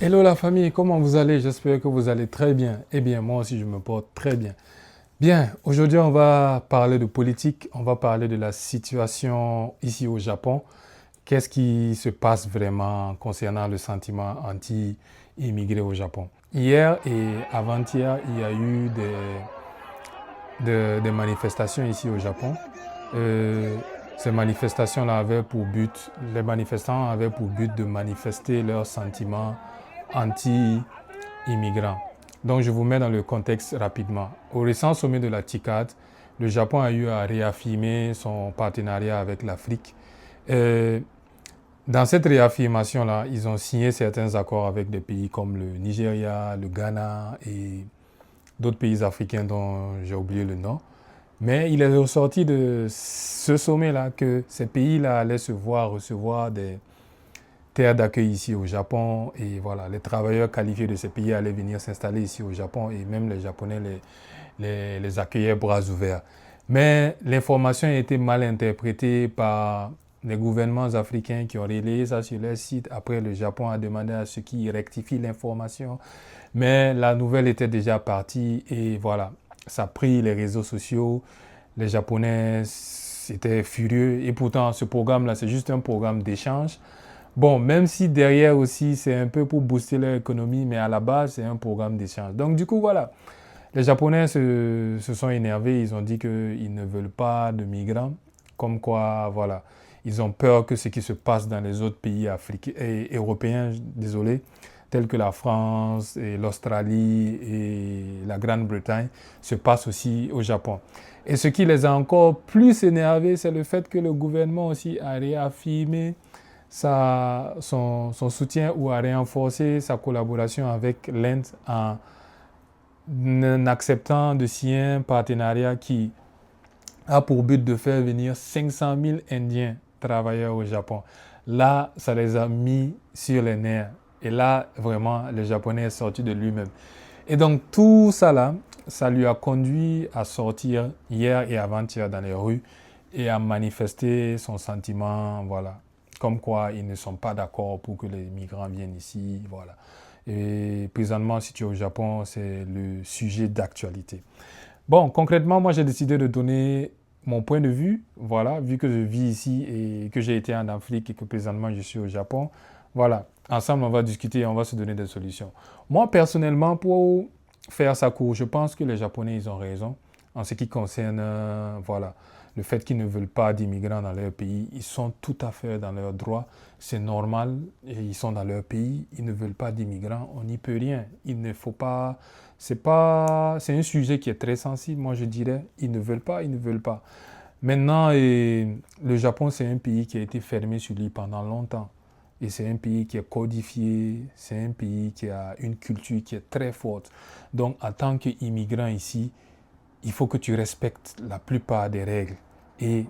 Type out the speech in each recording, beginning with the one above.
Hello la famille, comment vous allez? J'espère que vous allez très bien. Eh bien, moi aussi, je me porte très bien. Bien, aujourd'hui, on va parler de politique, on va parler de la situation ici au Japon. Qu'est-ce qui se passe vraiment concernant le sentiment anti-immigré au Japon? Hier et avant-hier, il y a eu des manifestations ici au Japon. Euh, Ces manifestations-là avaient pour but, les manifestants avaient pour but de manifester leurs sentiments anti-immigrants. Donc je vous mets dans le contexte rapidement. Au récent sommet de la TICAD, le Japon a eu à réaffirmer son partenariat avec l'Afrique. Euh, Dans cette réaffirmation-là, ils ont signé certains accords avec des pays comme le Nigeria, le Ghana et d'autres pays africains dont j'ai oublié le nom. Mais il est ressorti de ce sommet-là que ces pays-là allaient se voir recevoir des terres d'accueil ici au Japon. Et voilà, les travailleurs qualifiés de ces pays allaient venir s'installer ici au Japon et même les Japonais les accueillaient bras ouverts. Mais l'information a été mal interprétée par les gouvernements africains qui ont relayé ça sur leur site. Après, le Japon a demandé à ceux qui rectifient l'information. Mais la nouvelle était déjà partie et voilà, ça a pris les réseaux sociaux. Les Japonais étaient furieux et pourtant ce programme-là, c'est juste un programme d'échange. Bon, même si derrière aussi c'est un peu pour booster leur économie, mais à la base c'est un programme d'échange. Donc du coup voilà, les Japonais se sont énervés, ils ont dit qu'ils ne veulent pas de migrants, comme quoi voilà, ils ont peur que ce qui se passe dans les autres pays africains et européens, désolé, tels que la France et l'Australie et la Grande-Bretagne, se passe aussi au Japon. Et ce qui les a encore plus énervés, c'est le fait que le gouvernement aussi a réaffirmé son soutien ou à renforcer sa collaboration avec l'Inde en acceptant de signer un partenariat qui a pour but de faire venir 500 000 Indiens travailleurs au Japon. Là, ça les a mis sur les nerfs. Et là, vraiment, le Japonais est sorti de lui-même. Et donc, tout ça là, ça lui a conduit à sortir hier et avant-hier dans les rues et à manifester son sentiment, voilà, comme quoi ils ne sont pas d'accord pour que les migrants viennent ici, voilà. Et présentement, si tu es au Japon, c'est le sujet d'actualité. Bon, concrètement, moi, j'ai décidé de donner mon point de vue, voilà, vu que je vis ici et que j'ai été en Afrique et que présentement je suis au Japon. Voilà, ensemble, on va discuter et on va se donner des solutions. Moi, personnellement, pour faire ça court, je pense que les Japonais, ils ont raison en ce qui concerne, voilà, le fait qu'ils ne veulent pas d'immigrants dans leur pays. Ils sont tout à fait dans leurs droits. C'est normal. Et ils sont dans leur pays. Ils ne veulent pas d'immigrants. On n'y peut rien. Il ne faut pas. C'est un sujet qui est très sensible. Moi, je dirais, ils ne veulent pas. Ils ne veulent pas. Maintenant, le Japon, c'est un pays qui a été fermé sur lui pendant longtemps. Et c'est un pays qui est codifié, c'est un pays qui a une culture qui est très forte. Donc, en tant qu'immigrant ici, il faut que tu respectes la plupart des règles. Et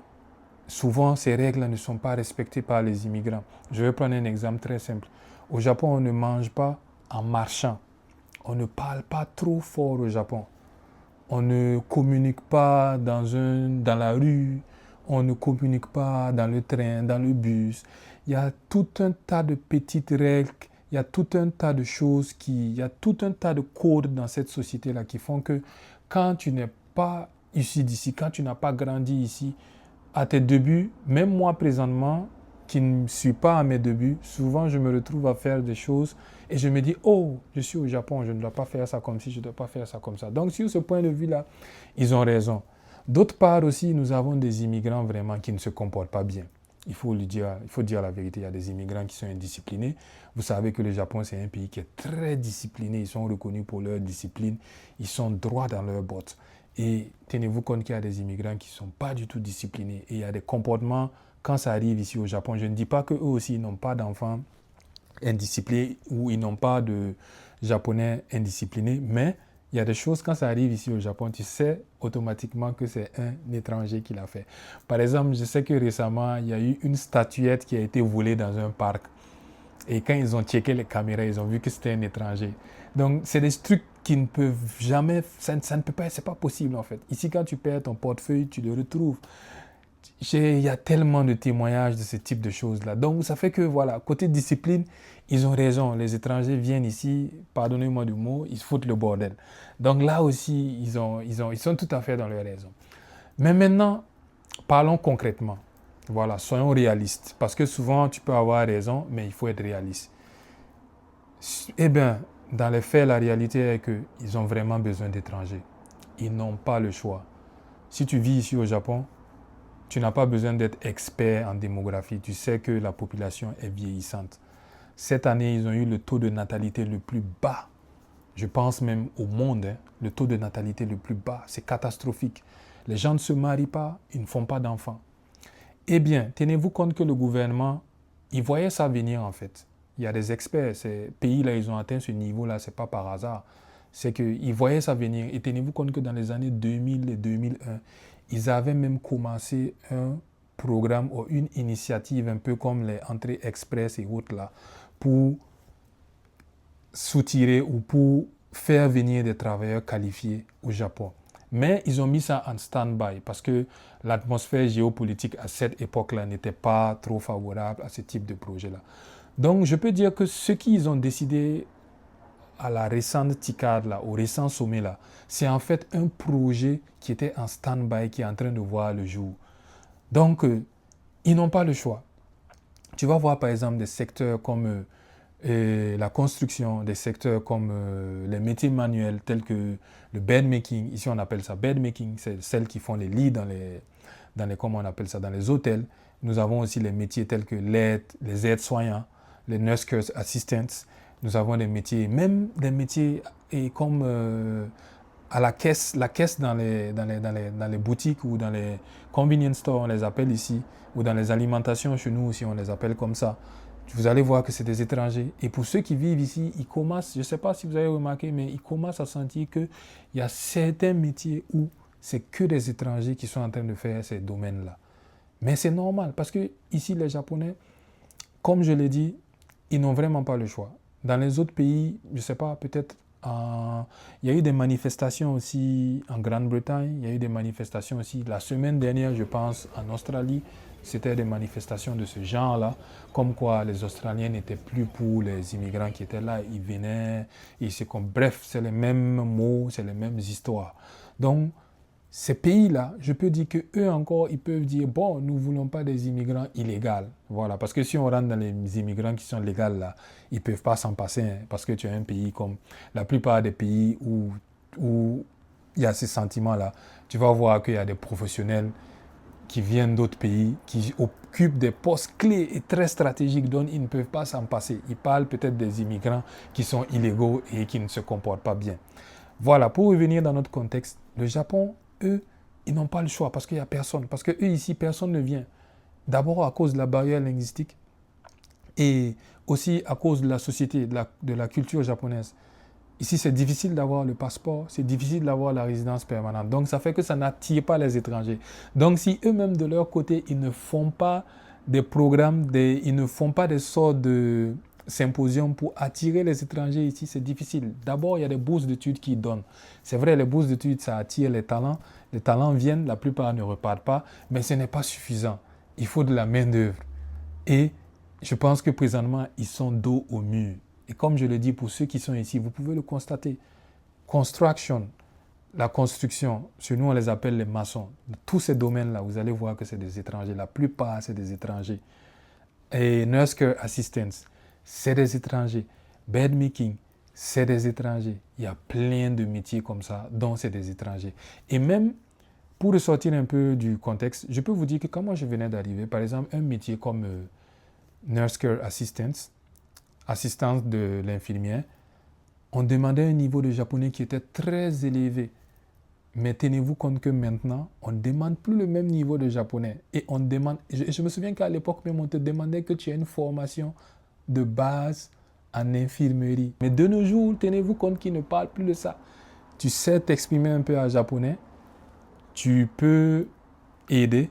souvent, ces règles ne sont pas respectées par les immigrants. Je vais prendre un exemple très simple. Au Japon, on ne mange pas en marchant. On ne parle pas trop fort au Japon. On ne communique pas dans la rue. On ne communique pas dans le train, dans le bus. Il y a tout un tas de petites règles. Il y a tout un tas de choses il y a tout un tas de codes dans cette société-là qui font que quand tu n'es pas issu d'ici, quand tu n'as pas grandi ici, à tes débuts, même moi présentement, qui ne suis pas à mes débuts, souvent je me retrouve à faire des choses et je me dis, oh, je suis au Japon, je ne dois pas faire ça comme ci, je ne dois pas faire ça comme ça. Donc sur ce point de vue-là, ils ont raison. D'autre part aussi, nous avons des immigrants vraiment qui ne se comportent pas bien. Il faut dire la vérité, il y a des immigrants qui sont indisciplinés. Vous savez que le Japon, c'est un pays qui est très discipliné. Ils sont reconnus pour leur discipline. Ils sont droits dans leurs bottes. Et tenez-vous compte qu'il y a des immigrants qui ne sont pas du tout disciplinés. Et il y a des comportements, quand ça arrive ici au Japon, je ne dis pas qu'eux aussi n'ont pas d'enfants indisciplinés ou ils n'ont pas de Japonais indisciplinés, mais il y a des choses, quand ça arrive ici au Japon, tu sais automatiquement que c'est un étranger qui l'a fait. Par exemple, je sais que récemment, il y a eu une statuette qui a été volée dans un parc. Et quand ils ont checké les caméras, ils ont vu que c'était un étranger. Donc, c'est des trucs qui ne peuvent jamais, ça ne peut pas, c'est pas possible en fait. Ici, quand tu perds ton portefeuille, tu le retrouves. Il y a tellement de témoignages de ce type de choses-là. Donc, ça fait que, voilà, côté discipline, ils ont raison. Les étrangers viennent ici, pardonnez-moi du mot, ils se foutent le bordel. Donc là aussi, ils sont tout à fait dans leur raison. Mais maintenant, parlons concrètement. Voilà, soyons réalistes. Parce que souvent, tu peux avoir raison, mais il faut être réaliste. Eh bien, dans les faits, la réalité est qu'ils ont vraiment besoin d'étrangers. Ils n'ont pas le choix. Si tu vis ici au Japon, tu n'as pas besoin d'être expert en démographie. Tu sais que la population est vieillissante. Cette année, ils ont eu le taux de natalité le plus bas. Je pense même au monde, hein, le taux de natalité le plus bas. C'est catastrophique. Les gens ne se marient pas, ils ne font pas d'enfants. Eh bien, tenez-vous compte que le gouvernement, il voyait ça venir en fait. Il y a des experts, ces pays-là, ils ont atteint ce niveau-là, ce n'est pas par hasard. C'est qu'ils voyaient ça venir. Et tenez-vous compte que dans les années 2000 et 2001, ils avaient même commencé un programme ou une initiative un peu comme les entrées express et autres là, pour soutirer ou pour faire venir des travailleurs qualifiés au Japon. Mais ils ont mis ça en stand-by parce que l'atmosphère géopolitique à cette époque-là n'était pas trop favorable à ce type de projet-là. Donc je peux dire que ce qu'ils ont décidé à la récente TICAD, là, au récent sommet, là, c'est en fait un projet qui était en stand-by, qui est en train de voir le jour. Donc, ils n'ont pas le choix. Tu vas voir par exemple des secteurs comme la construction, des secteurs comme les métiers manuels tels que le bed making. Ici, on appelle ça bed making. C'est celles qui font les lits comment on appelle ça, dans les hôtels. Nous avons aussi les métiers tels que les aides-soignants, les nurse care assistants. Nous avons des métiers, même des métiers comme à la caisse dans les boutiques ou dans les convenience stores, on les appelle ici, ou dans les alimentations chez nous aussi, on les appelle comme ça. Vous allez voir que c'est des étrangers. Et pour ceux qui vivent ici, ils commencent, je ne sais pas si vous avez remarqué, mais ils commencent à sentir qu'il y a certains métiers où c'est que des étrangers qui sont en train de faire ces domaines-là. Mais c'est normal, parce que ici, les Japonais, comme je l'ai dit, ils n'ont vraiment pas le choix. Dans les autres pays, je ne sais pas, peut-être, il y a eu des manifestations aussi en Grande-Bretagne, il y a eu des manifestations aussi la semaine dernière, je pense, en Australie. C'était des manifestations de ce genre-là, comme quoi les Australiens n'étaient plus pour les immigrants qui étaient là, ils venaient, bref, c'est les mêmes mots, c'est les mêmes histoires. Donc, ces pays-là, je peux dire qu'eux encore, ils peuvent dire, bon, nous ne voulons pas des immigrants illégaux. Voilà, parce que si on rentre dans les immigrants qui sont légaux, là, ils ne peuvent pas s'en passer, hein, parce que tu as un pays comme la plupart des pays où il y a ces sentiments-là. Tu vas voir qu'il y a des professionnels qui viennent d'autres pays, qui occupent des postes clés et très stratégiques dont ils ne peuvent pas s'en passer. Ils parlent peut-être des immigrants qui sont illégaux et qui ne se comportent pas bien. Voilà, pour revenir dans notre contexte, le Japon, eux, ils n'ont pas le choix parce qu'il n'y a personne. Parce que eux, ici, personne ne vient. D'abord à cause de la barrière linguistique et aussi à cause de la société, de la culture japonaise. Ici, c'est difficile d'avoir le passeport, c'est difficile d'avoir la résidence permanente. Donc, ça fait que ça n'attire pas les étrangers. Donc, si eux-mêmes, de leur côté, ils ne font pas des programmes, ils ne font pas des sortes de symposiums pour attirer les étrangers ici, c'est difficile. D'abord, il y a des bourses d'études qui donnent. C'est vrai, les bourses d'études, ça attire les talents. Les talents viennent, la plupart ne repartent pas, mais ce n'est pas suffisant. Il faut de la main-d'œuvre. Et je pense que présentement, ils sont dos au mur. Et comme je le dis pour ceux qui sont ici, vous pouvez le constater. Construction, la construction, chez nous on les appelle les maçons. Tous ces domaines-là, vous allez voir que c'est des étrangers. La plupart, c'est des étrangers. Et nurse care assistants, c'est des étrangers. Bed making, c'est des étrangers. Il y a plein de métiers comme ça, dont c'est des étrangers. Et même, pour ressortir un peu du contexte, je peux vous dire que quand moi je venais d'arriver, par exemple, un métier comme nurse care assistants, assistance de l'infirmière, on demandait un niveau de japonais qui était très élevé. Mais tenez-vous compte que maintenant, on ne demande plus le même niveau de japonais. Et on demande, je me souviens qu'à l'époque même, on te demandait que tu aies une formation de base en infirmerie. Mais de nos jours, tenez-vous compte qu'ils ne parlent plus de ça. Tu sais t'exprimer un peu en japonais, tu peux aider.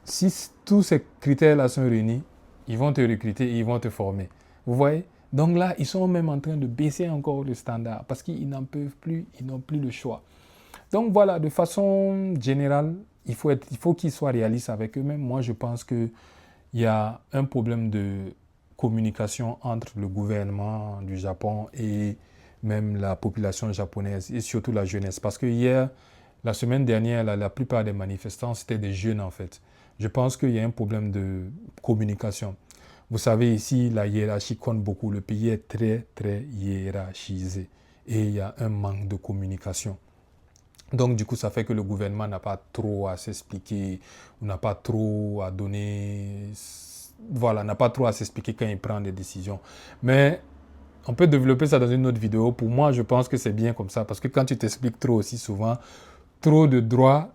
Si tous ces critères-là sont réunis, ils vont te recruter et ils vont te former. Vous voyez? Donc là, ils sont même en train de baisser encore le standard parce qu'ils n'en peuvent plus, ils n'ont plus le choix. Donc voilà, de façon générale, il faut qu'ils soient réalistes avec eux-mêmes. Moi, je pense qu'il y a un problème de communication entre le gouvernement du Japon et même la population japonaise et surtout la jeunesse. Parce que hier, la semaine dernière, la plupart des manifestants, c'était des jeunes en fait. Je pense qu'il y a un problème de communication. Vous savez, ici, la hiérarchie compte beaucoup. Le pays est très, très hiérarchisé. Et il y a un manque de communication. Donc, du coup, ça fait que le gouvernement n'a pas trop à s'expliquer, n'a pas trop à donner, voilà, n'a pas trop à s'expliquer quand il prend des décisions. Mais on peut développer ça dans une autre vidéo. Pour moi, je pense que c'est bien comme ça, parce que quand tu t'expliques trop aussi souvent, trop de droits,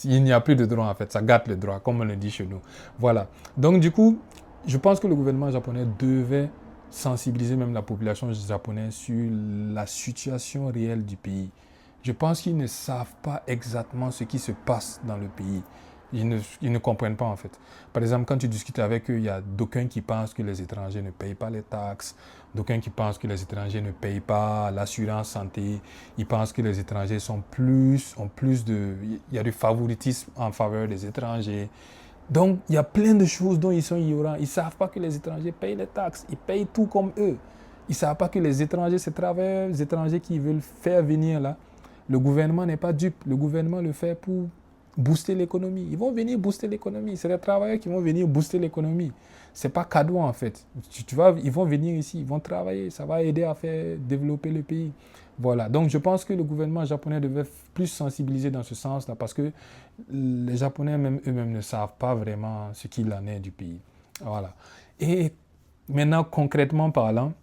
il n'y a plus de droits en fait, ça gâte le droit, comme on le dit chez nous. Voilà. Donc, du coup, je pense que le gouvernement japonais devait sensibiliser même la population japonaise sur la situation réelle du pays. Je pense qu'ils ne savent pas exactement ce qui se passe dans le pays. Ils ne comprennent pas en fait. Par exemple, quand tu discutes avec eux, il y a d'aucuns qui pensent que les étrangers ne payent pas les taxes, d'aucuns qui pensent que les étrangers ne payent pas l'assurance santé, ils pensent que les étrangers ont plus de... Il y a du favoritisme en faveur des étrangers. Donc, il y a plein de choses dont ils sont ignorants. Ils ne savent pas que les étrangers payent les taxes. Ils payent tout comme eux. Ils ne savent pas que les étrangers, ces travailleurs, les étrangers qui veulent faire venir là, le gouvernement n'est pas dupe. Le gouvernement le fait pour booster l'économie. Ils vont venir booster l'économie. C'est les travailleurs qui vont venir booster l'économie. Ce n'est pas cadeau en fait. Ils vont venir ici, ils vont travailler. Ça va aider à faire développer le pays. Voilà. Donc je pense que le gouvernement japonais devait plus sensibiliser dans ce sens-là parce que les Japonais eux-mêmes ne savent pas vraiment ce qu'il en est du pays. Voilà. Et maintenant, concrètement parlant,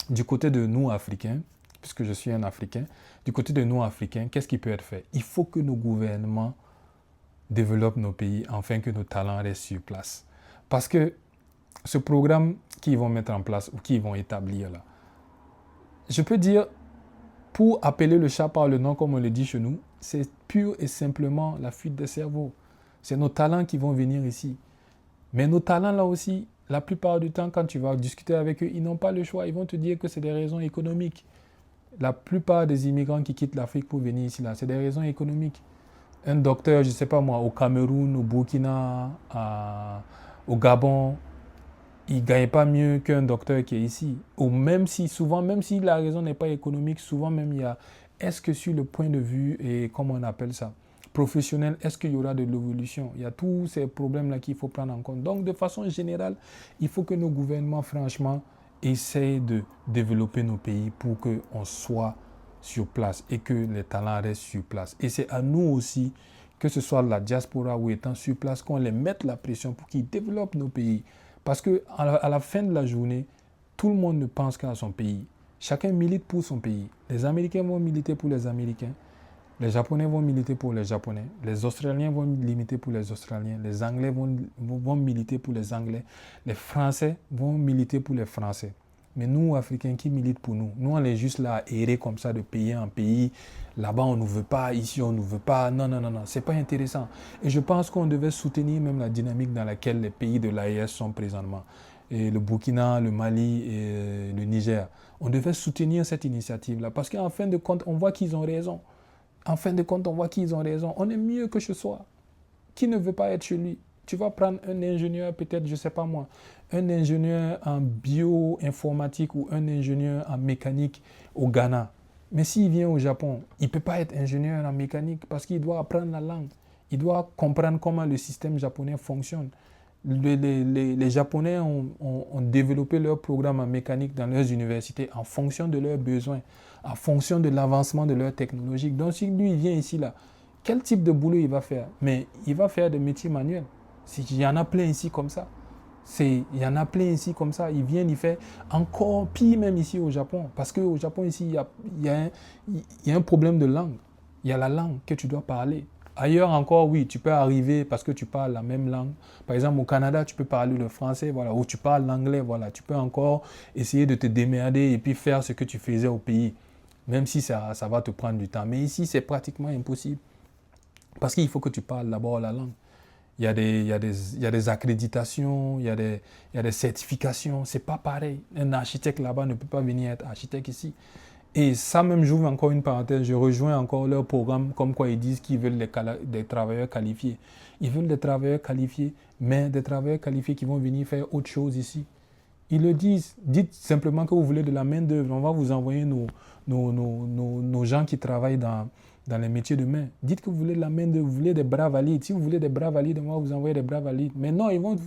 du côté de nous, Africains, puisque je suis un Africain, du côté de nous, Africains, qu'est-ce qui peut être fait? Il faut que nos gouvernements développent nos pays afin que nos talents restent sur place. Parce que ce programme qu'ils vont mettre en place ou qu'ils vont établir là, je peux dire, pour appeler le chat par le nom, comme on le dit chez nous, c'est pur et simplement la fuite des cerveaux. C'est nos talents qui vont venir ici. Mais nos talents là aussi, la plupart du temps, quand tu vas discuter avec eux, ils n'ont pas le choix. Ils vont te dire que c'est des raisons économiques. La plupart des immigrants qui quittent l'Afrique pour venir ici, là, c'est des raisons économiques. Un docteur, je ne sais pas moi, au Cameroun, au Burkina, au Gabon, il ne gagne pas mieux qu'un docteur qui est ici. Ou même si, souvent, même si la raison n'est pas économique, souvent même il y a, est-ce que sur le point de vue, et comment on appelle ça, professionnel, est-ce qu'il y aura de l'évolution? Il y a tous ces problèmes-là qu'il faut prendre en compte. Donc, de façon générale, il faut que nos gouvernements, franchement, essayent de développer nos pays pour qu'on soit sur place et que les talents restent sur place. Et c'est à nous aussi, que ce soit la diaspora ou étant sur place, qu'on les mette la pression pour qu'ils développent nos pays. Parce qu'à la fin de la journée, tout le monde ne pense qu'à son pays. Chacun milite pour son pays. Les Américains vont militer pour les Américains. Les Japonais vont militer pour les Japonais. Les Australiens vont militer pour les Australiens. Les Anglais vont militer pour les Anglais. Les Français vont militer pour les Français. Mais nous, Africains, qui militent pour nous? Nous, on est juste là à errer comme ça de pays en pays. Là-bas, on ne nous veut pas. Ici, on ne nous veut pas. Non, non, non, non. Ce n'est pas intéressant. Et je pense qu'on devait soutenir même la dynamique dans laquelle les pays de l'AES sont présentement. Et le Burkina, le Mali et le Niger. On devait soutenir cette initiative-là. Parce qu'en fin de compte, on voit qu'ils ont raison. En fin de compte, on voit qu'ils ont raison. On est mieux que chez soi. Qui ne veut pas être chez lui? Tu vas prendre un ingénieur, peut-être, je ne sais pas moi, un ingénieur en bio-informatique ou un ingénieur en mécanique au Ghana. Mais s'il vient au Japon, il ne peut pas être ingénieur en mécanique parce qu'il doit apprendre la langue. Il doit comprendre comment le système japonais fonctionne. Les Japonais ont développé leur programme en mécanique dans leurs universités en fonction de leurs besoins, en fonction de l'avancement de leur technologie. Donc, si lui, il vient ici, là, quel type de boulot il va faire? Mais il va faire des métiers manuels. Il y en a plein ici comme ça. Il y en a plein ici comme ça. Ils viennent, ils font encore pire même ici au Japon. Parce qu'au Japon, ici, il y a un problème de langue. Il y a la langue que tu dois parler. Ailleurs encore, oui, tu peux arriver parce que tu parles la même langue. Par exemple, au Canada, tu peux parler le français, voilà, ou tu parles l'anglais, voilà. Tu peux encore essayer de te démerder et puis faire ce que tu faisais au pays. Même si ça va te prendre du temps. Mais ici, c'est pratiquement impossible. Parce qu'il faut que tu parles d'abord la langue. Il y a des accréditations, il y a des certifications. Ce n'est pas pareil. Un architecte là-bas ne peut pas venir être architecte ici. Et ça même, j'ouvre encore une parenthèse, je rejoins encore leur programme, comme quoi ils disent qu'ils veulent des travailleurs qualifiés. Ils veulent des travailleurs qualifiés, mais des travailleurs qualifiés qui vont venir faire autre chose ici. Ils le disent. Dites simplement que vous voulez de la main-d'œuvre. On va vous envoyer nos gens qui travaillent dans les métiers de main. Dites que vous voulez de la main-d'œuvre, vous voulez des bras valides. Si vous voulez des bras valides, on va vous envoyer des bras valides. Mais non, ils vont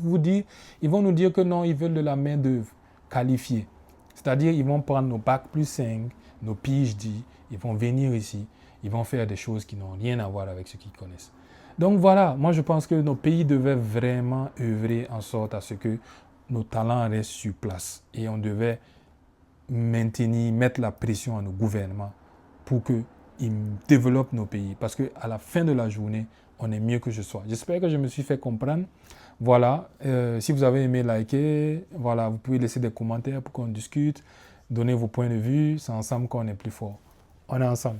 nous dire que non, ils veulent de la main-d'œuvre qualifiée. C'est-à-dire, ils vont prendre nos bacs plus 5, nos PhD, ils vont venir ici, ils vont faire des choses qui n'ont rien à voir avec ce qu'ils connaissent. Donc voilà, moi je pense que nos pays devaient vraiment œuvrer en sorte à ce que nos talents restent sur place. Et on devait mettre la pression à nos gouvernements pour qu'ils développent nos pays. Parce qu'à la fin de la journée, on est mieux que je sois. J'espère que je me suis fait comprendre. Voilà, si vous avez aimé, likez. Voilà, vous pouvez laisser des commentaires pour qu'on discute. Donnez vos points de vue. C'est ensemble qu'on est plus fort. On est ensemble.